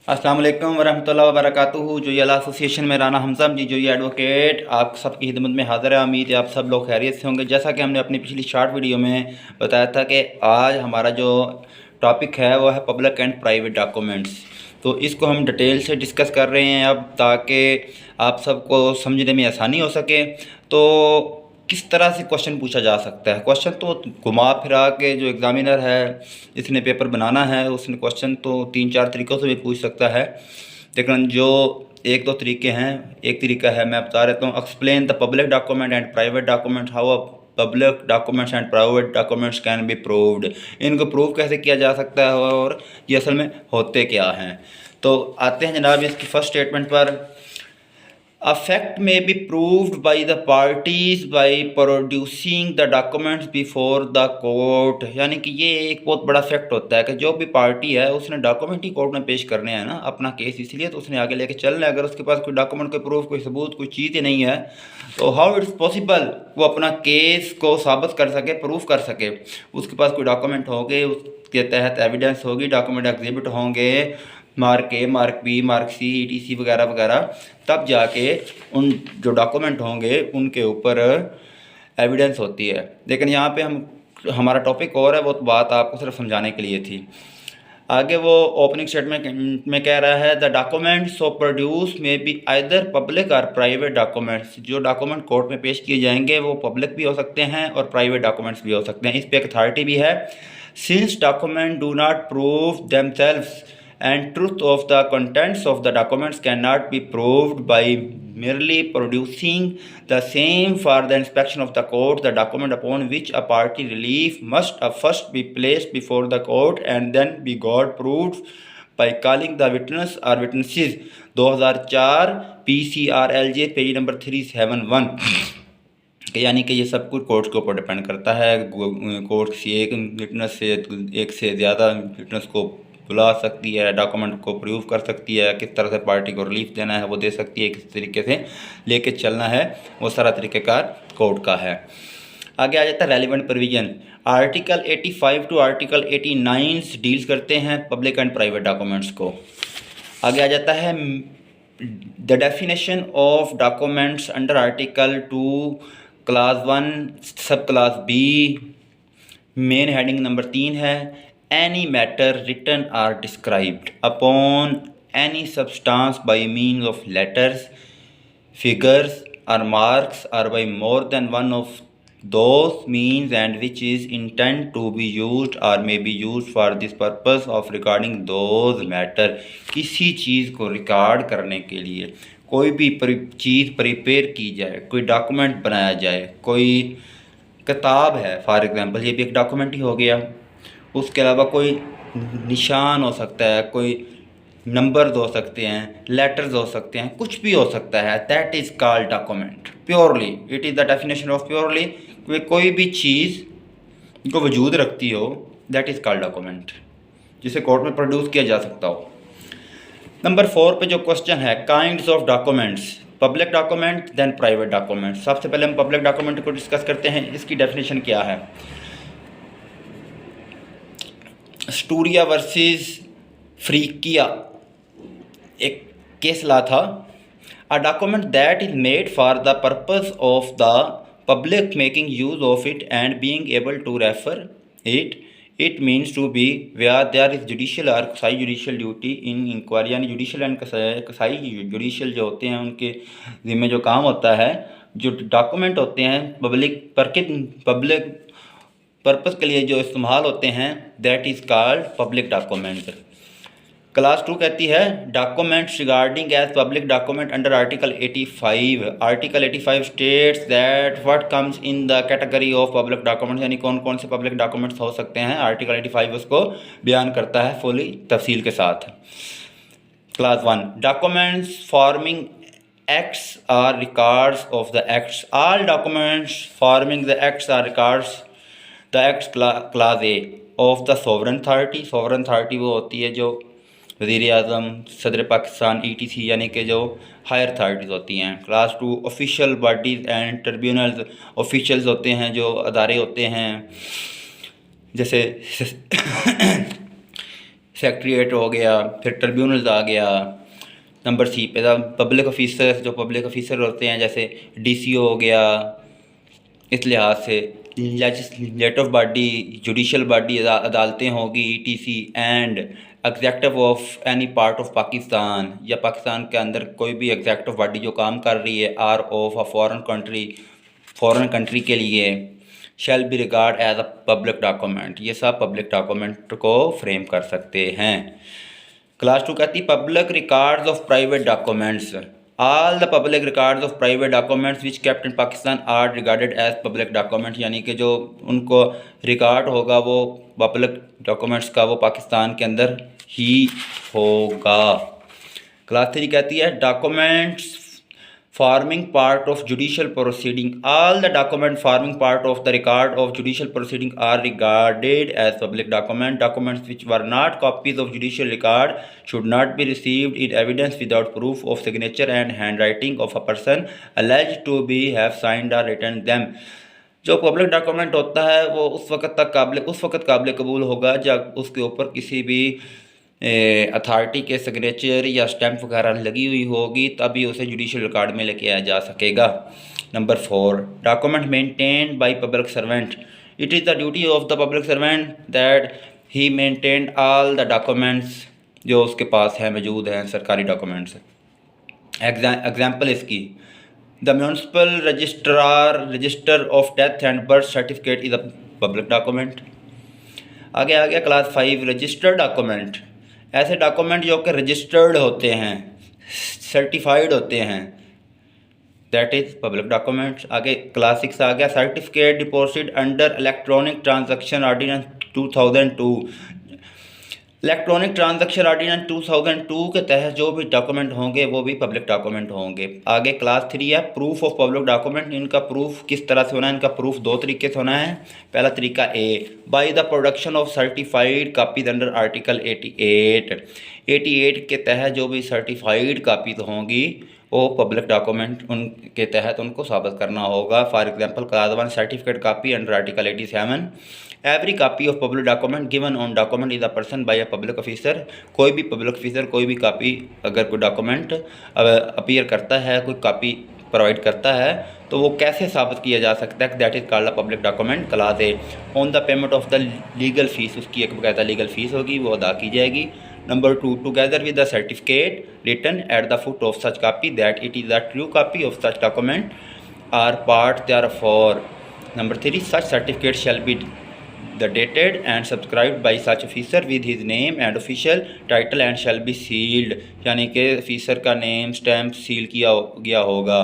अस्सलाम वालेकुम वरहमतुल्लाहि वबरकातुहू। जो ये एसोसिएशन में राना हमज़म जी जो ये एडवोकेट आप सबकी खिदमत में हाज़िर है। उम्मीद है आप सब लोग खैरियत से होंगे। जैसा कि हमने अपनी पिछली शॉर्ट वीडियो में बताया था कि आज हमारा जो टॉपिक है वो है पब्लिक एंड प्राइवेट डॉक्यूमेंट्स। तो इसको हम डिटेल से डिस्कस कर रहे हैं अब, ताकि आप सबको समझने में आसानी हो सके। तो किस तरह से क्वेश्चन पूछा जा सकता है? क्वेश्चन तो घुमा फिरा के जो एग्ज़ामिनर है, इसने पेपर बनाना है, उसने क्वेश्चन तो 3-4 तरीक़ों से भी पूछ सकता है। लेकिन जो 1-2 तरीके हैं, एक तरीका है मैं बता देता हूँ। Explain the public document and private document, how a public documents and private documents can be proved. इनको प्रूव कैसे किया जा सकता है और ये असल में होते क्या हैं। तो आते हैं जनाब इसकी फर्स्ट स्टेटमेंट पर। A fact may be proved by the parties by producing the documents before the court। यानी कि ये एक बहुत बड़ा फैक्ट होता है कि जो भी पार्टी है उसने डॉक्यूमेंट ही कोर्ट में पेश करने हैं ना अपना केस, इसलिए तो उसने आगे लेके चलना है। अगर उसके पास कोई डॉक्यूमेंट, कोई प्रूफ, कोई सबूत, कोई चीज़ ही नहीं है तो हाउ इट्स पॉसिबल वो अपना केस को साबित कर सके, प्रूफ कर सके। उसके पास कोई डॉक्यूमेंट होंगे, उसके तहत एविडेंस होगी, डॉक्यूमेंट एग्जिबिट होंगे, मार्क ए, मार्क बी, मार्क सी, ETC वगैरह वगैरह, तब जाके उन जो डॉक्यूमेंट होंगे उनके ऊपर एविडेंस होती है। लेकिन यहाँ पे हमारा टॉपिक और है, वो तो बात आपको सिर्फ समझाने के लिए थी। आगे वो ओपनिंग स्टेटमेंट में कह रहा है द डॉक्यूमेंट्स सो प्रोड्यूस में बी आइदर पब्लिक और प्राइवेट डॉक्यूमेंट्स। जो डॉक्यूमेंट कोर्ट में पेश किए जाएंगे वो पब्लिक भी हो सकते हैं और प्राइवेट डॉक्यूमेंट्स भी हो सकते हैं। इस पर एक अथॉरिटी भी है। Since document do not prove themselves and truth of the contents of the documents cannot be proved by merely producing the same for the inspection of the court, the document upon which a party relief must first be placed before the court and then be got proved by calling the witness or witnesses। 2004 PCRLJ page number 371। यानी कि ये सब कुछ court के ऊपर depend करता है। Court से एक विटनेस से एक से ज़्यादा विटनेस को बुला सकती है, डॉक्यूमेंट को प्रूव कर सकती है, किस तरह से पार्टी को रिलीफ देना है वो दे सकती है, किस तरीके से लेके चलना है वो सारा तरीक़ेकार कोर्ट का है। आगे आ जाता है relevant provision. Article 85 to article 89 deals करते हैं पब्लिक एंड प्राइवेट डॉक्यूमेंट्स को। आगे आ जाता है the definition of documents under article 2 class 1 sub class B. Main heading number 3 है any matter written or described upon any substance by means of letters, figures or marks or by more than one of those means and which is intended to be used or may be used for this purpose of recording those matter। किसी चीज़ को record करने के लिए कोई भी चीज़ prepare की जाए, कोई डॉक्यूमेंट बनाया जाए, कोई किताब है फॉर एग्ज़ाम्पल, ये भी एक डॉक्यूमेंट ही हो गया। उसके अलावा कोई निशान हो सकता है, कोई नंबर्स हो सकते हैं, लेटर्स हो सकते हैं, कुछ भी हो सकता है। That is called document purely. It is the definition of purely. कोई भी चीज़ जो वजूद रखती हो दैट इज़ कॉल्ड डॉक्यूमेंट, जिसे कोर्ट में प्रोड्यूस किया जा सकता हो। नंबर 4 पे जो क्वेश्चन है kinds of documents, public document then private document. सबसे पहले हम पब्लिक डॉक्यूमेंट को डिस्कस करते हैं। इसकी डेफिनेशन क्या है? स्टूरिया वर्सेस फ्रीकिया एक केस ला था। A document that is made for the purpose of the public making use of it and being able to refer it means to be where there is judicial और quasi judicial duty in inquiry. यानी judicial and quasi judicial जो होते हैं उनके जिम्मे जो काम होता है, जो डॉक्यूमेंट होते हैं पब्लिक पर्पस के लिए जो इस्तेमाल होते हैं that is called public document. Class 2 कहती है documents regarding as public document under article 85। Article 85 states that what comes in the category of public documents. यानी कौन कौन से पब्लिक डॉक्यूमेंट्स हो सकते हैं, आर्टिकल 85 उसको बयान करता है फुली तफसील के साथ। Class 1 documents forming acts or records of the acts। all documents forming the acts or records the acts class A of the sovereign authority। sovereign authority वो होती है जो वज़ीर आज़म, सदर पाकिस्तान, ETC यानी कि जो हायर अथॉरिटीज़ होती हैं। Class 2 official bodies and tribunals, officials होते हैं जो अदारे होते हैं, जैसे सेक्रेटरीट हो गया, फिर ट्रिब्यूनल्स आ गया। नंबर सी पे था पब्लिक ऑफिसर्स, जो पब्लिक ऑफिसर होते हैं जैसे डीसीओ हो गया। इस लिहाज से लेजिस्लेटिव बॉडी, जुडिशल बॉडी अदालतें होगी, etc and executive of any part of Pakistan, या पाकिस्तान के अंदर कोई भी एग्जेक्टिव बॉडी जो काम कर रही है or of a foreign country के लिए, shall be regard as a public document. ये सब पब्लिक डॉक्यूमेंट को फ्रेम कर सकते हैं। क्लास 2 कहती public records of private documents. All the public records of private documents which kept in Pakistan are regarded as public document, यानी कि जो उनको रिकॉर्ड होगा वो पब्लिक डॉक्यूमेंट्स का वो पाकिस्तान के अंदर ही होगा। क्लास 3 कहती है documents forming part of judicial proceeding. All the document forming part of the record of judicial proceeding are regarded as public document. Documents which were not copies of judicial record should not be received in evidence without proof of signature and handwriting of a person alleged to be have signed or written them. जो public document होता है वो उस वक्त काबिल कबूल होगा जब उसके ऊपर किसी भी अथॉरिटी के सिग्नेचर या स्टैम्प वगैरह लगी हुई होगी, तभी उसे जुडिशल रिकॉर्ड में लेके आया जा सकेगा। Number 4 document maintained by public servant. It is the duty of the public servant that he maintain all the documents जो उसके पास हैं, मौजूद हैं सरकारी डॉक्यूमेंट्स। एग्जाम्पल इसकी the municipal register of death and birth certificate is a public document. आगे आ गया class 5 registered document. ऐसे डॉक्यूमेंट जो कि रजिस्टर्ड होते हैं, सर्टिफाइड होते हैं, दैट इज़ पब्लिक डॉक्यूमेंट्स। आगे क्लास 6 आ गया certificate deposit under electronic transaction ordinance 2002। Electronic transaction ordinance 2002 के तहत जो भी डॉक्यूमेंट होंगे वो भी पब्लिक डॉक्यूमेंट होंगे। आगे क्लास 3 है प्रूफ ऑफ पब्लिक डॉक्यूमेंट। इनका प्रूफ किस तरह से होना है? इनका प्रूफ 2 तरीके से होना है। पहला तरीका A by the production of certified copies under article 88 के तहत जो भी सर्टिफाइड कापीज होंगी वो पब्लिक डॉक्यूमेंट उनके तहत उनको साबित करना होगा। For example class 1 certificate copy under article 87। Every copy of public document given on document is a person by a public officer. कोई भी पब्लिक ऑफिसर कोई भी कापी अगर कोई डॉक्यूमेंट अपीयर करता है, कोई कापी प्रोवाइड करता है, तो वो कैसे साबित किया जा सकता है? That is called a public document. Class A on the payment of the legal fees, उसकी एक बकायदा लीगल फीस होगी, वो अदा की जाएगी। Number 2 together with the certificate written at the foot of such copy that it is the true copy of such document or part therefor. Number 3 such certificate shall be the dated and subscribed by such officer with his name and official title and shall be sealed, यानी कि officer का name stamp seal किया गया होगा।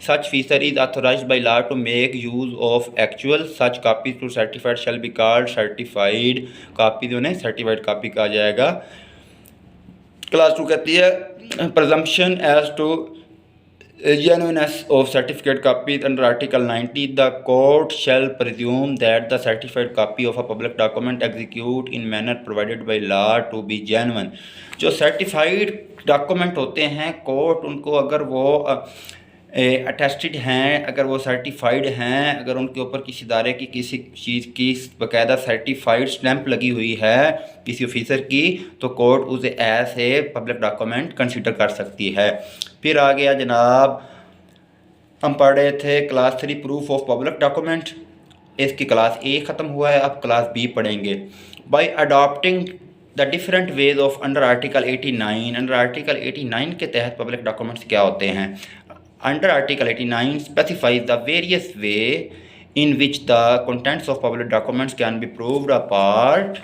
Such officer is authorised by law to make use of actual such copy to certified shall be called certified copy, जो है certified copy कहा जाएगा। क्लास 2 कहती है presumption as to genuineness of certificate copies under Article 90, the court shall presume that the certified copy of a public document execute in manner provided by law to be genuine। जो certified document होते हैं, court उनको अगर वो attested हैं, अगर वो certified हैं, अगर उनके ऊपर किसी इदारे की किसी चीज़ की बाकायदा सर्टिफाइड स्टैंप लगी हुई है किसी ऑफिसर की, तो कोर्ट उसे as a public document consider कर सकती है। फिर आ गया जनाब, हम पढ़ रहे थे class 3 proof of public document. इसकी क्लास ए ख़त्म हुआ है, अब क्लास बी पढ़ेंगे। Bye adopting the different ways of under article 89। Under article 89 के तहत पब्लिक डॉक्यूमेंट्स क्या होते हैं? Under Article 89 specifies the various way in which the contents of public documents can be proved apart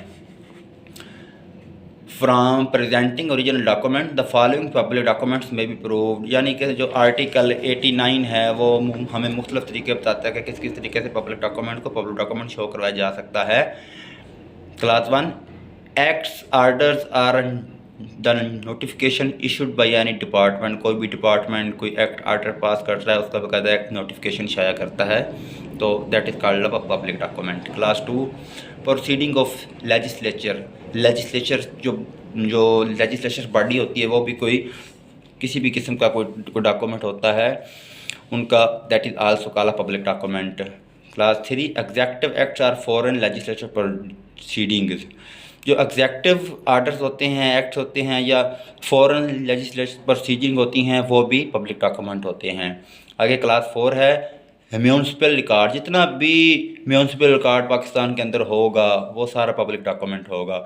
from presenting original document. The following public documents may be proved, यानी कि जो article 89 है वो हमें मुख्तलिफ तरीके बताता है कि किस किस तरीके से पब्लिक डॉक्यूमेंट शो करवाया जा सकता है। Class 1 acts orders or the notification issued by any department. कोई भी डिपार्टमेंट कोई एक्ट आर्डर पास करता है, उसका बकायदा एक्ट नोटिफिकेशन शाया करता है, तो that is called a public document. Class 2 proceeding of legislature जो लेजिस्लेचर बॉडी होती है वो भी कोई किसी भी किस्म का कोई डॉक्यूमेंट होता है उनका, that is also called a public document. Class 3 executive acts or foreign legislature proceedings. जो एग्जेक्टिव आर्डर्स होते हैं, एक्ट्स होते हैं या फॉरेन लेजिस्लेटिव प्रोसीजिंग होती हैं, वो भी पब्लिक डॉक्यूमेंट होते हैं। आगे क्लास 4 है म्यूनसिपल रिकॉर्ड। जितना भी म्यूनसिपल रिकॉर्ड पाकिस्तान के अंदर होगा वो सारा पब्लिक डॉक्यूमेंट होगा।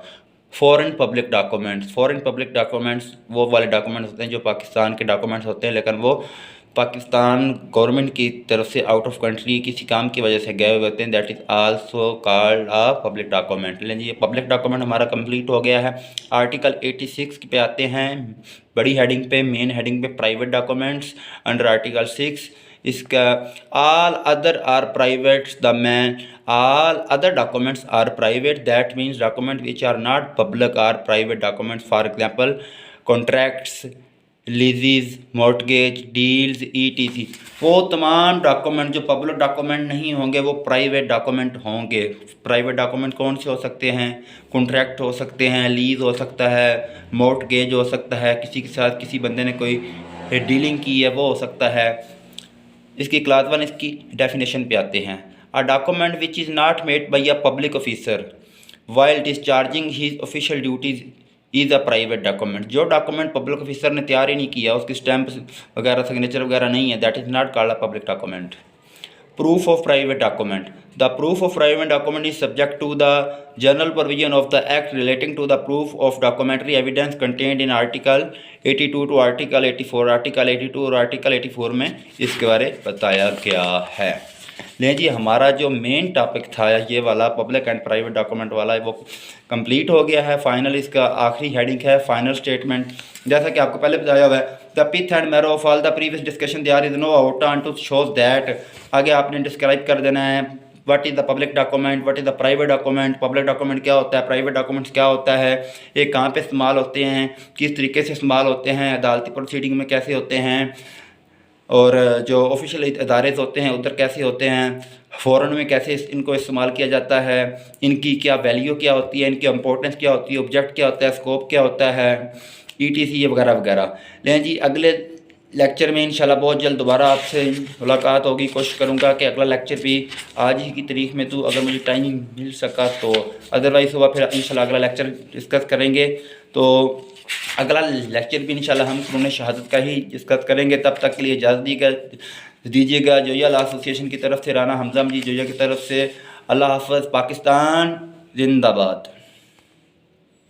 फॉरेन पब्लिक डॉक्यूमेंट्स वो वाले डॉक्यूमेंट्स होते हैं जो पाकिस्तान के डॉक्यूमेंट्स होते हैं, लेकिन वो पाकिस्तान गवर्नमेंट की तरफ से आउट ऑफ कंट्री किसी काम की वजह से गए हुए होते हैं। That is also called a public document. लेकिन ये पब्लिक डॉक्यूमेंट हमारा कंप्लीट हो गया है। आर्टिकल 86 पे आते हैं, बड़ी हेडिंग पे, मेन हेडिंग पे प्राइवेट डॉक्यूमेंट्स। अंडर आर्टिकल 6 इसका all other are private all other documents are private, that means document which are not public are private documents. For example, contracts, लीजेस, mortgage, deals, ETC। वो तमाम document जो public document नहीं होंगे वो private document होंगे। Private document कौन से हो सकते हैं? कॉन्ट्रैक्ट हो सकते हैं, लीज हो सकता है, मॉर्टगेज हो सकता है, किसी के साथ किसी बंदे ने कोई डीलिंग की है वो हो सकता है। इसकी क्लास 1 इसकी डेफिनेशन पे आते हैं। A document which is not made by a public officer while discharging his official duties is a private document. जो डॉक्यूमेंट पब्लिक ऑफिसर ने तैयार ही नहीं किया, उसकी स्टैंप वगैरह सिग्नेचर वगैरह नहीं है, that is not called a public document. Proof of private document. The proof of private document is subject to the general provision of the Act relating to the proof of documentary evidence contained in Article 82 to Article 84। Article 82 और Article 84 में इसके बारे बताया गया है। लेकिन जी हमारा जो मेन टॉपिक था ये वाला पब्लिक एंड प्राइवेट डॉक्यूमेंट वाला वो कंप्लीट हो गया है। फाइनल इसका आखिरी हेडिंग है फाइनल स्टेटमेंट। जैसा कि आपको पहले बताया हुआ है, the pith and marrow of all the previous discussion there is no out on to shows that. आगे आपने डिस्क्राइब कर देना है what is the public document, what is the private document, public document क्या होता है, प्राइवेट डॉक्यूमेंट्स क्या होता है, ये कहाँ पे इस्तेमाल होते हैं, किस तरीके से इस्तेमाल होते हैं, अदालती प्रोसीडिंग में कैसे होते हैं, और जो ऑफिशियल इदारे होते हैं उधर कैसे होते हैं, फ़ॉरेन में कैसे इनको इस्तेमाल किया जाता है, इनकी क्या वैल्यू क्या होती है, इनकी इंपॉर्टेंस क्या होती है, ऑब्जेक्ट क्या होता है, स्कोप क्या होता है, ETC वगैरह वगैरह। लेकिन जी अगले लेक्चर में इंशाल्लाह बहुत जल्द दोबारा आपसे मुलाकात होगी। कोशिश करूँगा कि अगला लेक्चर भी आज ही की तारीख में अगर मुझे टाइम मिल सका तो, अदरवाइज़ हुआ फिर इंशाल्लाह अगला लेक्चर डिस्कस करेंगे। तो अगला लेक्चर भी इंशाल्लाह हम क़ुरान शहादत का ही डिस्कस करेंगे। तब तक के लिए इजाज़त दीजिएगा। जोया लॉ एसोसिएशन की तरफ से, राना हमजा जी जोया की तरफ से, अल्लाह हाफ़िज़। पाकिस्तान जिंदाबाद।